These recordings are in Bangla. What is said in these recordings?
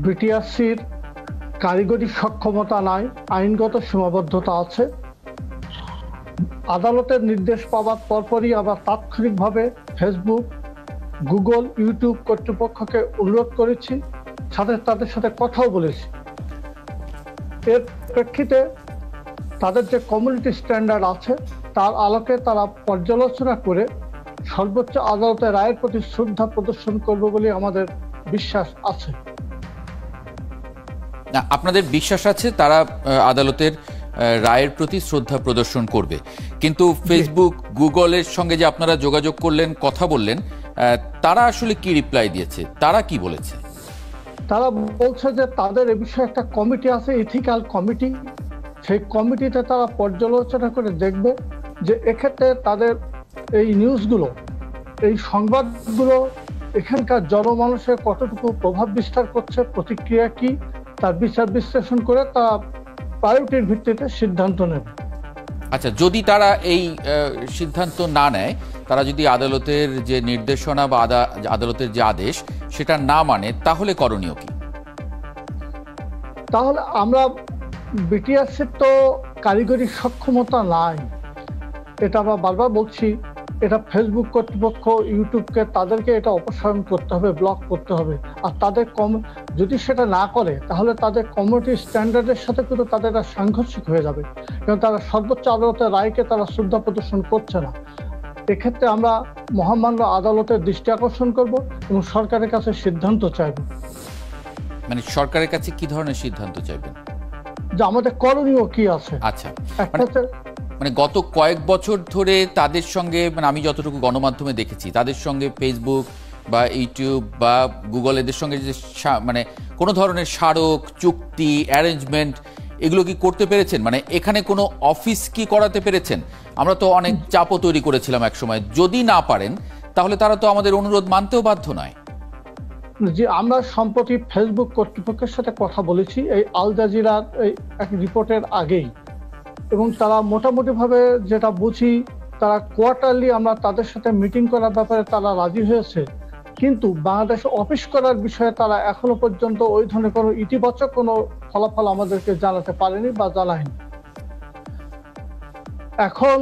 বিটিআরসির কারিগরি সক্ষমতা নাই, আইনগত সীমাবদ্ধতা আছে। আদালতের নির্দেশ পাওয়ার পরপরই আমরা তাৎক্ষণিকভাবে ফেসবুক, গুগল, ইউটিউব কর্তৃপক্ষকে অনুরোধ করেছি, তাদের সাথে কথাও বলেছি। এর প্রেক্ষিতে তাদের যে কমিউনিটি স্ট্যান্ডার্ড আছে তার আলোকে তারা পর্যালোচনা করে সর্বোচ্চ আদালতের রায়ের প্রতি শ্রদ্ধা প্রদর্শন করবে বলে আমাদের বিশ্বাস আছে। আপনাদের বিশ্বাস আছে তারা আদালতের রায়ের প্রতি শ্রদ্ধা প্রদর্শন করবে, কিন্তু ফেসবুক, গুগলের সঙ্গে যে আপনারা যোগাযোগ করলেন, কথা বললেন, তারা আসলে কি রিপ্লাই দিয়েছে, তারা কি বলেছে? তারা বলছে যে তাদের এ বিষয়ে একটা কমিটি আছে, এথিক্যাল কমিটি। সেই কমিটিতে তারা পর্যালোচনা করে দেখবে যে এক্ষেত্রে তাদের এই নিউজগুলো, এই সংবাদগুলো এখানকার জনমানুষের কতটুকু প্রভাব বিস্তার করছে, প্রতিক্রিয়া কি, তার বিচার বিশ্লেষণ করে তা প্রায়োরিটির ভিত্তিতে সিদ্ধান্ত নেবে। আচ্ছা, যদি তারা এই সিদ্ধান্ত না নেয়, তারা যদি আদালতের যে নির্দেশনা বা আদালতের যে আদেশ সেটা না মানে, তাহলে করণীয় কি? তাহলে আমরা, বিটিআরসির তো কারিগরি সক্ষমতা নাই, এটা আমরা বারবার বলছি। এটা ফেসবুক কর্তৃপক্ষ, ইউটিউবকে তাদেরকে এটা অপসারণ করতে হবে, ব্লক করতে হবে। আর তাদের যদি সেটা না করে তাহলে তাদের কমিউনিটি স্ট্যান্ডার্ডের সাথে কিন্তু তাদের সাংঘর্ষিক হয়ে যাবে, কারণ তারা সর্বোচ্চ আদালতের রায়কে তারা শ্রদ্ধা প্রদর্শন করছে না। এক্ষেত্রে আমরা মহামান্য আদালতের দৃষ্টি আকর্ষণ করব এবং সরকারের কাছে সিদ্ধান্ত চাইব। মানে সরকারের কাছে কি ধরনের সিদ্ধান্ত চাইবেন? যে আমাদের করণীয় কি আছে। আচ্ছা, মানে গত কয়েক বছর ধরে তাদের সঙ্গে, মানে আমি যতটুকু গণমাধ্যমে দেখেছি, তাদের সঙ্গে ফেসবুক বা ইউটিউব বা গুগল, এদের সঙ্গে যে মানে কোনো ধরনের স্মারক, চুক্তি, অ্যারেঞ্জমেন্ট, এগুলো কি করতে পেরেছেন? মানে এখানে কোনো অফিস কি করাতে পেরেছেন? আমরা তো অনেক চাপও তৈরি করেছিলাম এক সময়। যদি না পারেন তাহলে তারা তো আমাদের অনুরোধ মানতেও বাধ্য নয়। যে আমরা সম্প্রতি ফেসবুক কর্তৃপক্ষের সাথে কথা বলেছি এই আল জাজিরার এই এক রিপোর্টের আগেই, এবং তারা মোটামুটিভাবে যেটা বুঝি তারা কোয়ার্টারলি আমরা তাদের সাথে মিটিং করার ব্যাপারে তারা রাজি হয়েছে, কিন্তু বাংলাদেশে অফিস করার বিষয়ে তারা এখনো পর্যন্ত ওই ধরনের কোনো ইতিবাচক কোনো ফলাফল আমাদেরকে জানাতে পারেনি বা জানায়নি। এখন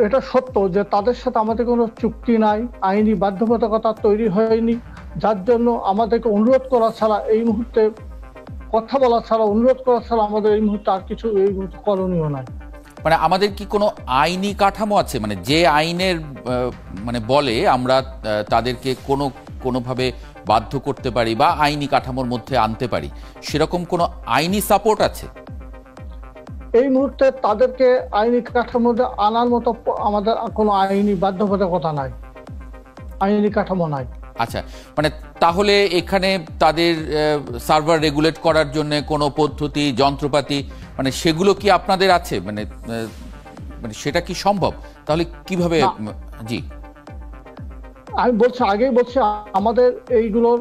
এটা সত্য যে তাদের সাথে আমাদের কোনো চুক্তি নাই, আইনি বাধ্যবাধকতা তৈরি হয়নি, যার জন্য আমাদেরকে অনুরোধ করা ছাড়া, এই মুহূর্তে কথা বলা ছাড়া, অনুরোধ করা ছাড়া আমাদের এই মুহূর্তে আর কিছু এই মুহূর্তে করণীয় নাই। মানে আমাদের কি কোনো আইনি কাঠামো আছে, মানে যে আইনের মানে বলে আমরা তাদেরকে কোনোভাবে বাধ্য করতে পারি বা আইনি কাঠামোর মধ্যে আনতে পারি, সেরকম কোনো আইনি সাপোর্ট আছে? এই মুহূর্তে তাদেরকে আইনি কাঠামোর মধ্যে আনার মতো আমাদের কোনো আইনি বাধ্যবাধকতা নাই, আইনি কাঠামো নাই। আচ্ছা, মানে তাহলে এখানে তাদের সার্ভার রেগুলেট করার জন্য কোনো পদ্ধতি, যন্ত্রপাতি, মানে সেগুলো কি আপনাদের আছে? মানে সেটা কি সম্ভব? তাহলে কিভাবে? জি, আমি বলছি, আগেই বলছি, আমাদের এইগুলোর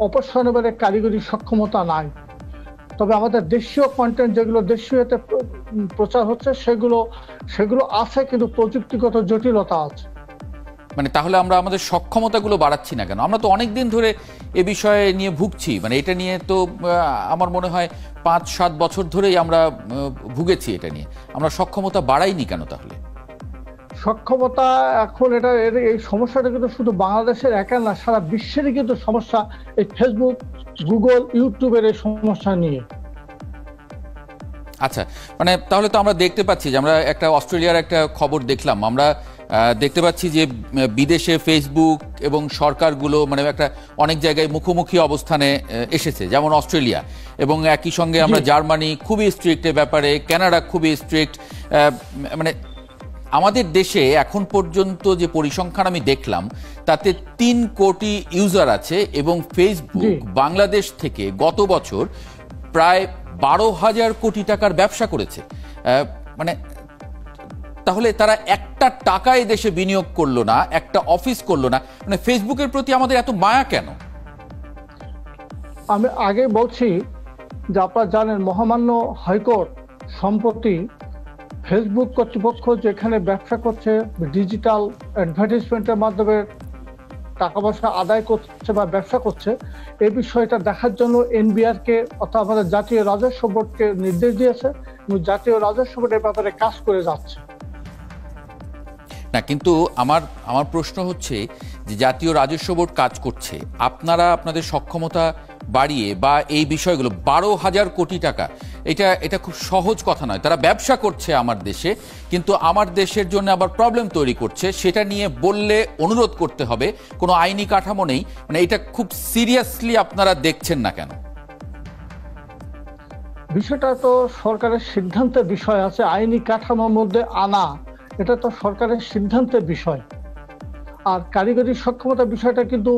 অপসারণের কারিগরি সক্ষমতা নাই। তবে আমাদের দেশীয় কন্টেন্ট যেগুলো দেশীয়তে প্রচার হচ্ছে সেগুলো আছে, কিন্তু প্রযুক্তিগত জটিলতা আছে। মানে তাহলে আমরা আমাদের সক্ষমতাগুলো বাড়াচ্ছি না কেন? আমরা তো অনেক দিন ধরে এ বিষয়ে নিয়ে ভুগছি, মানে এটা নিয়ে তো আমার মনে হয় 5-7 বছর ধরেই আমরা ভুগেছি এটা নিয়ে। আমরা সক্ষমতা বাড়াইনি কেন তাহলে? সক্ষমতা এখন এই সমস্যাটা কিন্তু শুধু বাংলাদেশের একা না, সারা বিশ্বেরই কিন্তু সমস্যা এই ফেসবুক, গুগল, ইউটিউবের এই সমস্যা নিয়ে। আচ্ছা, মানে তাহলে তো আমরা দেখতে পাচ্ছি যে, আমরা একটা অস্ট্রেলিয়ার একটা খবর দেখলাম, আমরা দেখতে পাচ্ছি যে বিদেশে ফেসবুক এবং সরকারগুলো মানে একটা অনেক জায়গায় মুখোমুখি অবস্থানে এসেছে, যেমন অস্ট্রেলিয়া, এবং একই সঙ্গে আমরা জার্মানি খুবই স্ট্রিক্ট এ ব্যাপারে, কানাডা খুবই স্ট্রিক্ট। মানে আমাদের দেশে এখন পর্যন্ত যে পরিসংখ্যান আমি দেখলাম তাতে 3 কোটি ইউজার আছে, এবং ফেসবুক বাংলাদেশ থেকে গত বছর প্রায় 12,000 কোটি টাকার ব্যবসা করেছে। মানে তাহলে তারা একটা টাকায় দেশে বিনিয়োগ করলো না, একটা অফিস করলো না, মানে ফেসবুকের প্রতি আমাদের এত মায়া কেন? আমি আগে বলছি যে আপনারা জানেন মহামান্য হাইকোর্ট সম্প্রতি ফেসবুক কর্তৃপক্ষ যেখানে ব্যবসা করছে ডিজিটাল অ্যাডভার্টাইজমেন্টের মাধ্যমে টাকা পয়সা আদায় করছে বা ব্যবসা করছে, এই বিষয়টা দেখার জন্য এনবিআর কে অর্থাৎ আমাদের জাতীয় রাজস্ব বোর্ডকে নির্দেশ দিয়েছে এবং জাতীয় রাজস্ব বোর্ড এর ব্যাপারে কাজ করে যাচ্ছে। না, কিন্তু আমার আমার প্রশ্ন হচ্ছে যে জাতীয় রাজস্ব বোর্ড কাজ করছে, আপনারা আপনাদের সক্ষমতা বাড়িয়ে বা এই বিষয়গুলো 12,000 কোটি টাকা, এটা খুব সহজ কথা নয়। তারা ব্যবসা করছে আমার দেশে, কিন্তু আমার দেশের জন্য আবার প্রবলেম তৈরি করছে, সেটা নিয়ে বললে অনুরোধ করতে হবে, কোনো আইনি কাঠামো নেই। মানে এটা খুব সিরিয়াসলি আপনারা দেখছেন না কেন? বিষয়টা তো সরকারের সিদ্ধান্তের বিষয় আছে, আইনি কাঠামোর মধ্যে আনা এটা তো সরকারের সিদ্ধান্তের বিষয়। আর কারিগরি সক্ষমতা বিষয়টা কিন্তু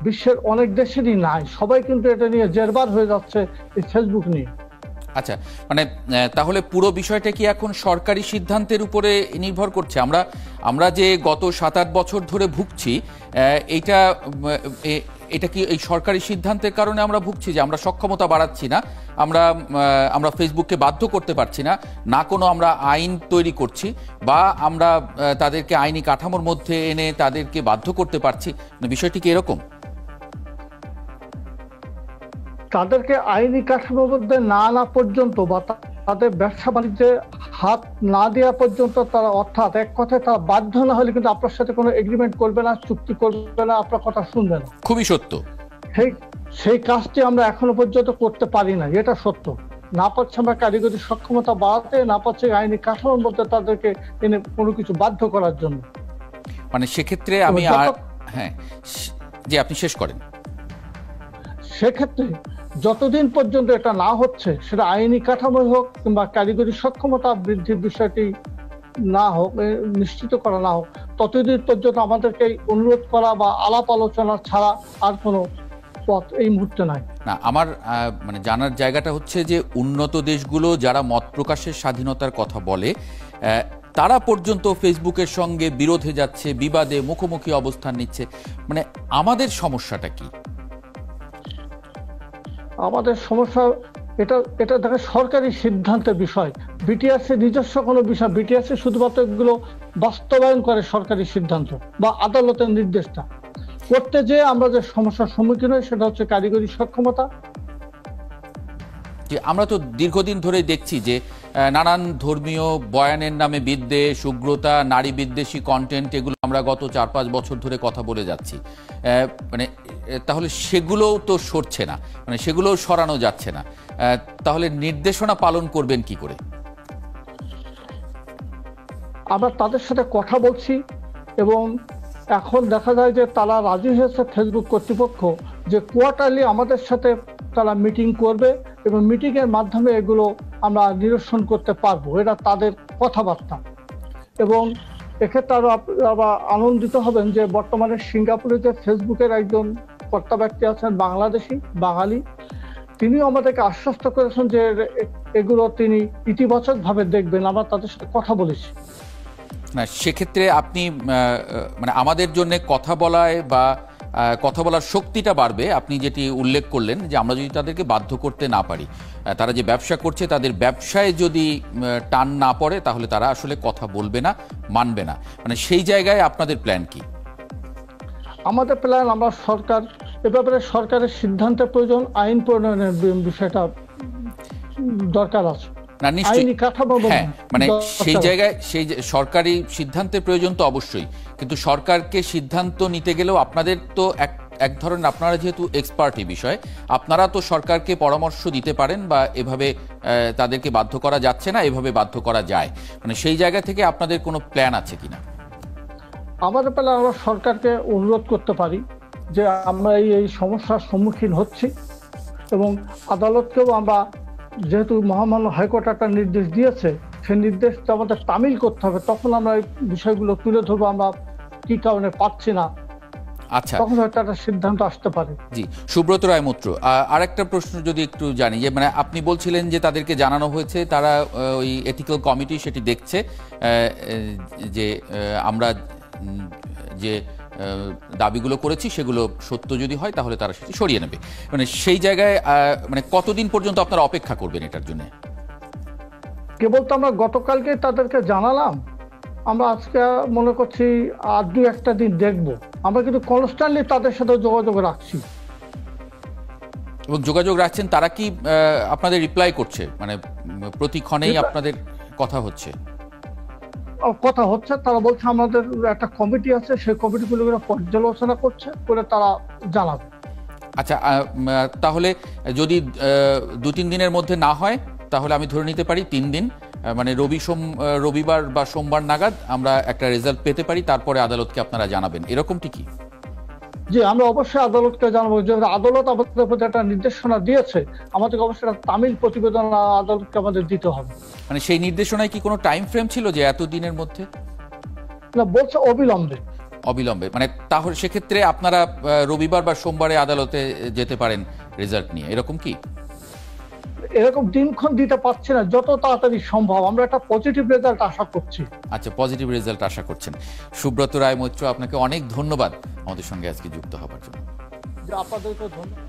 বিশ্বের অনেক দেশেরই নাই, সবাই কিন্তু এটা নিয়ে জেরবার হয়ে যাচ্ছে এই ফেসবুক নিয়ে। আচ্ছা, মানে তাহলে পুরো বিষয়টা কি এখন সরকারি সিদ্ধান্তের উপরে নির্ভর করছে? আমরা যে গত 7-8 বছর ধরে ভুগছি, এইটা এটা কি এই সরকারি সিদ্ধান্তের কারণে আমরা ভুগছি যে আমরা সক্ষমতা বাড়াচ্ছি না, আমরা ফেসবুককে বাধ্য করতে পারছি না, না কোনো আমরা আইন তৈরি করছি বা আমরা তাদেরকে আইনি কাঠামোর মধ্যে এনে তাদেরকে বাধ্য করতে পারছি? মানে বিষয়টি কি এরকম? তাদেরকে আইনি কাঠামোর মধ্যে না আনা পর্যন্ত বা তাদের ব্যবসা বাণিজ্যে হাত না দেওয়া পর্যন্ত তারা, অর্থাৎ এক কথায় তারা বাধ্য না হলে কিন্তু আপনার সাথে কোনো এগ্রিমেন্ট করবে না, চুক্তি করবে না, আপনার কথা শুনবে না। খুবই সত্য। সেই কাজটি আমরা এখনো পর্যন্ত করতে পারি না, এটা সত্য। না পারছে আমরা কারিগরি সক্ষমতা বাড়াতে, না পারছে আইনি কাঠামোর মধ্যে তাদেরকে এনে কোনো কিছু বাধ্য করার জন্য। মানে সেক্ষেত্রে আমি হ্যাঁ, যে আপনি শেষ করেন। সেক্ষেত্রে যতদিন পর্যন্ত এটা না হচ্ছে, সেটা আইনি কাঠামো হোক কিংবা কারিগরি সক্ষমতা বৃদ্ধির বিষয়টি না হোক, নিশ্চিত করা না হোক, ততদিন পর্যন্ত আমাদেরকে অনুরোধ করা বা আলাপ আলোচনা ছাড়া আর কোনো পথ এই মুহূর্তে নাই। না, আমার মানে জানার জায়গাটা হচ্ছে যে উন্নত দেশগুলো যারা মত প্রকাশের স্বাধীনতার কথা বলে, তারা পর্যন্ত ফেসবুকের সঙ্গে বিরোধে যাচ্ছে, বিবাদে মুখোমুখি অবস্থান নিচ্ছে। মানে আমাদের সমস্যাটা কি? আমাদের সমস্যা এটা দেখে সরকারি সিদ্ধান্তের বিষয়, বিটিআরসি নিজস্ব কোনো বিষয়, বিটিআরসি শুধুমাত্র এগুলো বাস্তবায়ন করে সরকারি সিদ্ধান্ত বা আদালতের নির্দেশটা। করতে যে আমরা যে সমস্যার সম্মুখীন হই সেটা হচ্ছে কারিগরি সক্ষমতা। যে আমরা তো দীর্ঘদিন ধরে দেখছি যে নানান ধর্মীয় বয়ানের নামে বিদ্বেষ, উগ্রতা, নারী বিদ্বেষী কন্টেন্ট, এগুলো আমরা গত 4-5 বছর ধরে কথা বলে যাচ্ছি। মানে তাহলে সেগুলোও তো সরছে না, মানে সেগুলোও সরানো যাচ্ছে না। তাহলে নির্দেশনা পালন করবেন কি করে? আমরা তাদের সাথে কথা বলছি এবং এখন দেখা যায় যে তারা রাজি হয়েছে, ফেসবুক কর্তৃপক্ষ, যে কোয়ার্টারলি আমাদের সাথে তারা মিটিং করবে এবং মিটিং এর মাধ্যমে এগুলো আমরা নিরসন করতে পারবো, এটা তাদের কথাবার্তা। এবং এক্ষেত্রে আরো আবার আনন্দিত হবেন যে বর্তমানে সিঙ্গাপুরে যে ফেসবুকের একজন কর্তা ব্যক্তি আছেন, বাংলাদেশি বাঙালি, তিনিও আমাদেরকে আশ্বস্ত করেছেন যে এগুলো তিনি ইতিবাচক ভাবে দেখবেন। আমরা তাদের সাথে কথা বলেছি। না, সেক্ষেত্রে আপনি মানে আমাদের জন্য কথা বলায় বা কথা বলার শক্তিটা বাড়বে। আপনি যেটি উল্লেখ করলেন যে আমরা যদি তাদেরকে বাধ্য করতে না পারি, তারা যে ব্যবসা করছে তাদের ব্যবসায় যদি টান না পড়ে, তাহলে তারা আসলে কথা বলবে না, মানবে না। মানে সেই জায়গায় আপনাদের প্ল্যান কি? আমাদের প্ল্যান, আমরা সরকার, এ ব্যাপারে সরকারের সিদ্ধান্তের প্রয়োজন, আইন প্রণয়নের বিষয়টা দরকার আছে। না, নিশ্চয়ই, হ্যাঁ, মানে সেই জায়গায় সেই সরকারি সিদ্ধান্তের প্রয়োজন তো অবশ্যই, কিন্তু সরকারকে সিদ্ধান্ত নিতে গেলেও আপনাদের তো এক ধরনের, আপনারা যেহেতু এক্সপার্ট এই বিষয়ে, আপনারা তো সরকারকে পরামর্শ দিতে পারেন বা এভাবে তাদেরকে বাধ্য করা যাচ্ছে না, এভাবে বাধ্য করা যায়। মানে সেই জায়গা থেকে আপনাদের কোনো প্ল্যান আছে কিনা? আমাদের প্ল্যান, আমরা সরকারকে অনুরোধ করতে পারি যে আমরা এই সমস্যার সম্মুখীন হচ্ছি এবং আদালতকেও আমরা, যেহেতু মহামান্য হাইকোর্ট একটা নির্দেশ দিয়েছে, সেই নির্দেশটা আমাদের তামিল করতে হবে, তখন আমরা এই বিষয়গুলো তুলে ধরবো, আমরা কি কারণে পাচ্ছি না। আচ্ছা, তখন হয়তো একটা সিদ্ধান্ত আসতে পারে। জি, সুব্রত রায় মৈত্র, আরেকটা প্রশ্ন যদি একটু জানি, যে মানে আপনি বলছিলেন যে তাদেরকে জানানো হয়েছে, তারা ওই এথিক্যাল কমিটি সেটি দেখছে, যে আমরা যে দাবিগুলো করেছি সেগুলো সত্য যদি হয় তাহলে তারা সেটি সরিয়ে নেবে। মানে সেই জায়গায় মানে কতদিন পর্যন্ত আপনারা অপেক্ষা করবেন এটার জন্য? কেবল তো আমরা গতকালকে তাদেরকে জানালাম আমরা আজকে মনে করছি আর 2-1টা দিন দেখব। আমরা কিন্তু কনস্ট্যান্টলি তাদের সাথে যোগাযোগ রাখছি। এবং যোগাযোগ রাখছেন, তারা কি আপনাদের রিপ্লাই করছে, মানে প্রতিক্ষণেই আপনাদের কথা হচ্ছে? কথা হচ্ছে, তারা বলছে আমাদের একটা কমিটি আছে, সেই কমিটিগুলো পর্যালোচনা করছে, করে তারা জানাবে। আচ্ছা, তাহলে যদি 2-3 দিনের মধ্যে না হয়, তাহলে আমি ধরে নিতে পারি 3 দিন, মানে রবিবার বা সোমবার নাগাদ আমরা একটা রেজাল্ট পেতে পারি, তারপরে আদালতকে আপনারা জানাবেন, এরকমটি কি? জি, আমরা অবশ্যই আদালতকে জানাবো। যে আদালত আমাদের প্রতি একটা নির্দেশনা দিয়েছে, আমাদেরকে অবশ্যই একটা তামিল প্রতিবেদন আদালতকে আমাদের দিতে হবে। মানে সেই নির্দেশনায় কি কোনো টাইম ফ্রেম ছিল যে এত দিনের মধ্যে? না, বলছে অবিলম্বে। অবিলম্বে, মানে তাহলে সেক্ষেত্রে আপনারা রবিবার বা সোমবারে আদালতে যেতে পারেন রেজাল্ট নিয়ে, এরকম কি? এরকম দিনক্ষণ দিতে পারছি না, যত তাড়াতাড়ি সম্ভব আমরা একটা পজিটিভ রেজাল্ট আশা করছি। আচ্ছা, পজিটিভ রেজাল্ট আশা করছেন। সুব্রত রায় মৈত্র, আপনাকে অনেক ধন্যবাদ আমাদের সঙ্গে আজকে যুক্ত হবার জন্য। যে আপনাদেরকে ধন্যবাদ।